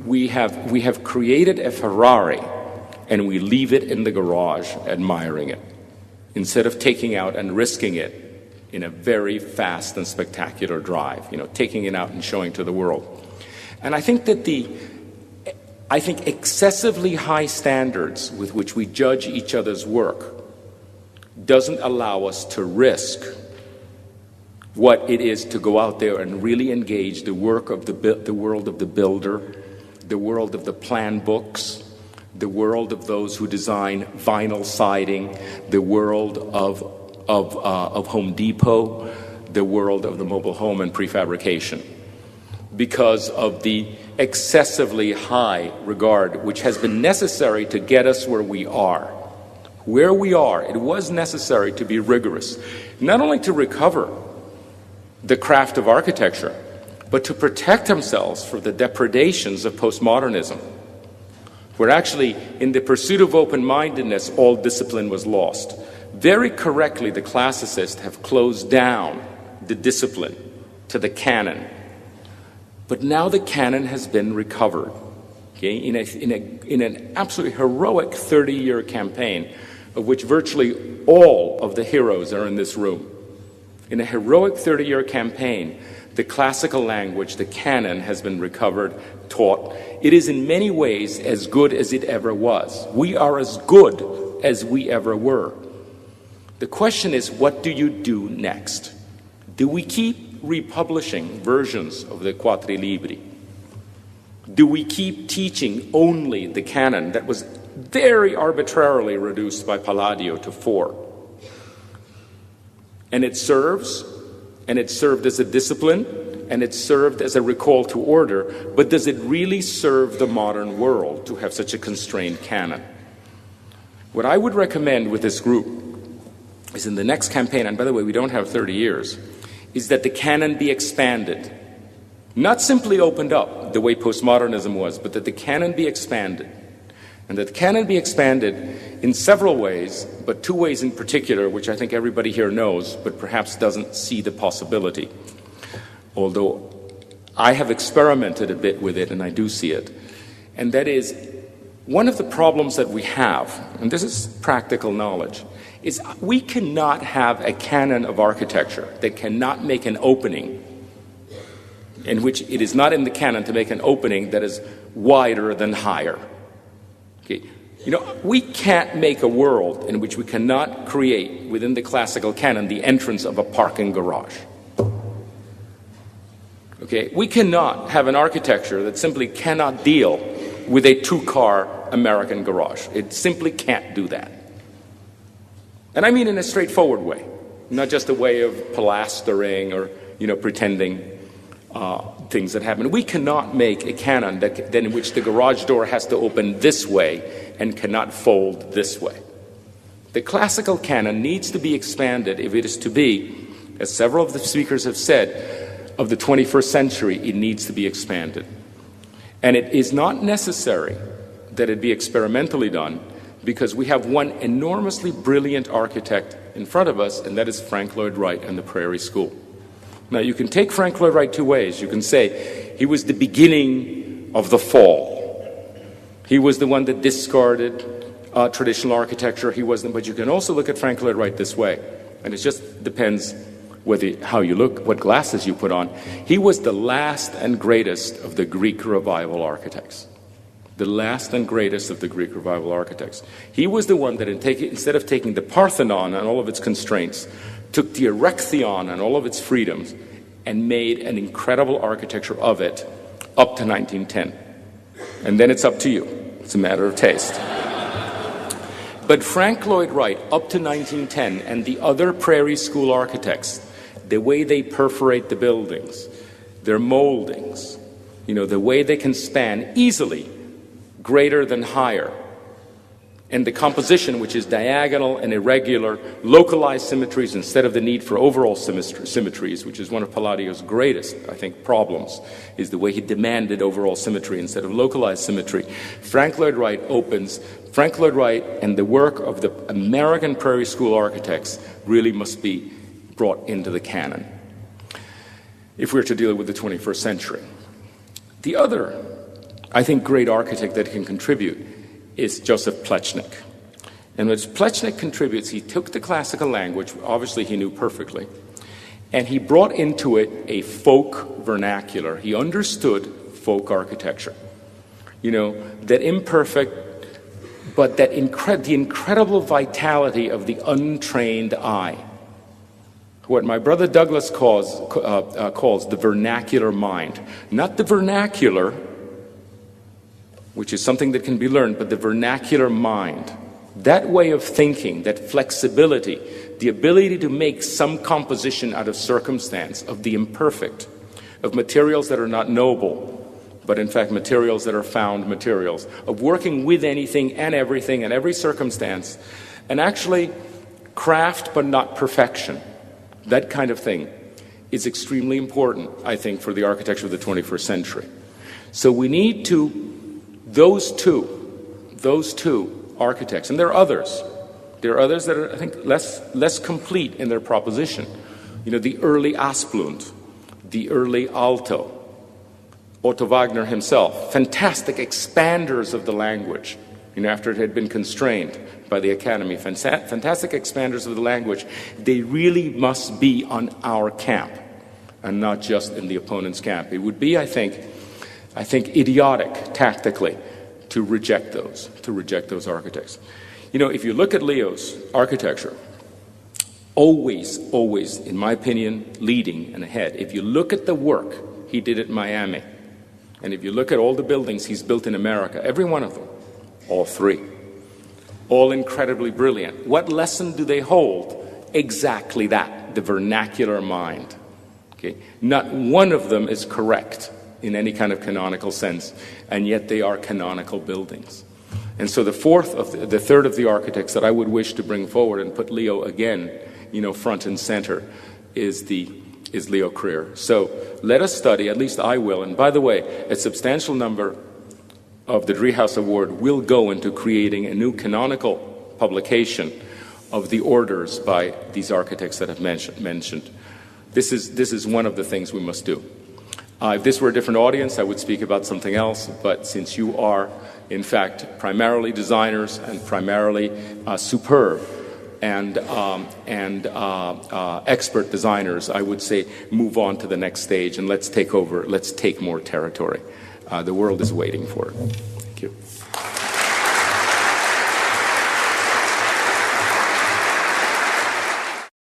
we have created a Ferrari, and we leave it in the garage admiring it, instead of taking out and risking it in a very fast and spectacular drive, taking it out and showing to the world. And I think that excessively high standards with which we judge each other's work doesn't allow us to risk what it is to go out there and really engage the work of the world of the builder, the world of the plan books, the world of those who design vinyl siding, the world of Home Depot, the world of the mobile home and prefabrication, because of the excessively high regard which has been necessary to get us where we are. Where we are, it was necessary to be rigorous, not only to recover the craft of architecture, but to protect themselves from the depredations of postmodernism, where actually, in the pursuit of open-mindedness, all discipline was lost. Very correctly, the classicists have closed down the discipline to the canon. But now the canon has been recovered, okay, in an absolutely heroic 30-year campaign, of which virtually all of the heroes are in this room. In a heroic 30-year campaign, the classical language, the canon, has been recovered, taught. It is in many ways as good as it ever was. We are as good as we ever were. The question is, what do you do next? Do we keep republishing versions of the Quattri Libri? Do we keep teaching only the canon that was very arbitrarily reduced by Palladio to 4? And it serves, and it served as a discipline, and it served as a recall to order, but does it really serve the modern world to have such a constrained canon? What I would recommend with this group is, in the next campaign, and by the way, we don't have 30 years, is that the canon be expanded. Not simply opened up the way postmodernism was, but that the canon be expanded. And that the canon be expanded in several ways, but 2 ways in particular, which I think everybody here knows, but perhaps doesn't see the possibility. Although I have experimented a bit with it, and I do see it. And that is, one of the problems that we have, and this is practical knowledge, is we cannot have a canon of architecture that cannot make an opening, in which it is not in the canon to make an opening that is wider than higher. Okay. We can't make a world in which we cannot create within the classical canon the entrance of a parking garage. Okay. We cannot have an architecture that simply cannot deal with a 2-car American garage. It simply can't do that. And I mean in a straightforward way, not just a way of plastering or, pretending things that happen. We cannot make a canon that in which the garage door has to open this way and cannot fold this way. The classical canon needs to be expanded if it is to be, as several of the speakers have said, of the 21st century, it needs to be expanded. And it is not necessary that it be experimentally done, because we have one enormously brilliant architect in front of us, and that is Frank Lloyd Wright and the Prairie School. Now, you can take Frank Lloyd Wright 2 ways. You can say he was the beginning of the fall. He was the one that discarded traditional architecture. But you can also look at Frank Lloyd Wright this way, and it just depends how you look, what glasses you put on. He was the last and greatest of the Greek Revival architects. The last and greatest of the Greek Revival architects. He was the one that, instead of taking the Parthenon and all of its constraints, took the Erechtheion and all of its freedoms and made an incredible architecture of it up to 1910. And then it's up to you. It's a matter of taste. But Frank Lloyd Wright, up to 1910, and the other Prairie School architects, the way they perforate the buildings, their moldings, the way they can span easily greater than higher, and the composition, which is diagonal and irregular, localized symmetries instead of the need for overall symmetries, which is one of Palladio's greatest, I think, problems, is the way he demanded overall symmetry instead of localized symmetry. Frank Lloyd Wright and the work of the American Prairie School architects really must be brought into the canon if we're to deal with the 21st century. The other, I think, great architect that can contribute is Joseph Plečnik. And when Plečnik contributes, he took the classical language, obviously he knew perfectly, and he brought into it a folk vernacular. He understood folk architecture. You know, that imperfect, but that the incredible vitality of the untrained eye. What my brother Douglas calls the vernacular mind. Not the vernacular, which is something that can be learned, but the vernacular mind. That way of thinking, that flexibility, the ability to make some composition out of circumstance, of the imperfect, of materials that are not noble, but in fact materials that are found materials, of working with anything and everything and every circumstance, and actually craft but not perfection. That kind of thing is extremely important, I think, for the architecture of the 21st century. So we need to, those two architects, and there are others that are, I think, less complete in their proposition. You know, the early Asplund, the early Alto, Otto Wagner himself, fantastic expanders of the language, you know, after it had been constrained by the Academy, fantastic expanders of the language. They really must be on our camp and not just in the opponent's camp. It would be, I think, idiotic tactically to reject those architects. You know, if you look at Leo's architecture, always, in my opinion, leading and ahead. If you look at the work he did at Miami, and if you look at all the buildings he's built in America, every one of them, all three, all incredibly brilliant. What lesson do they hold? Exactly that, the vernacular mind. Okay? Not one of them is correct in any kind of canonical sense, and yet they are canonical buildings. And so the third of the architects that I would wish to bring forward and put Leo again, you know, front and center is Leo Creer. So let us study, at least I will, and by the way, a substantial number of the Driehaus Award will go into creating a new canonical publication of the orders by these architects that I've mentioned. This is one of the things we must do. If this were a different audience, I would speak about something else, but since you are, in fact, primarily designers and primarily superb and expert designers, I would say move on to the next stage and let's take more territory. The world is waiting for it. Thank you.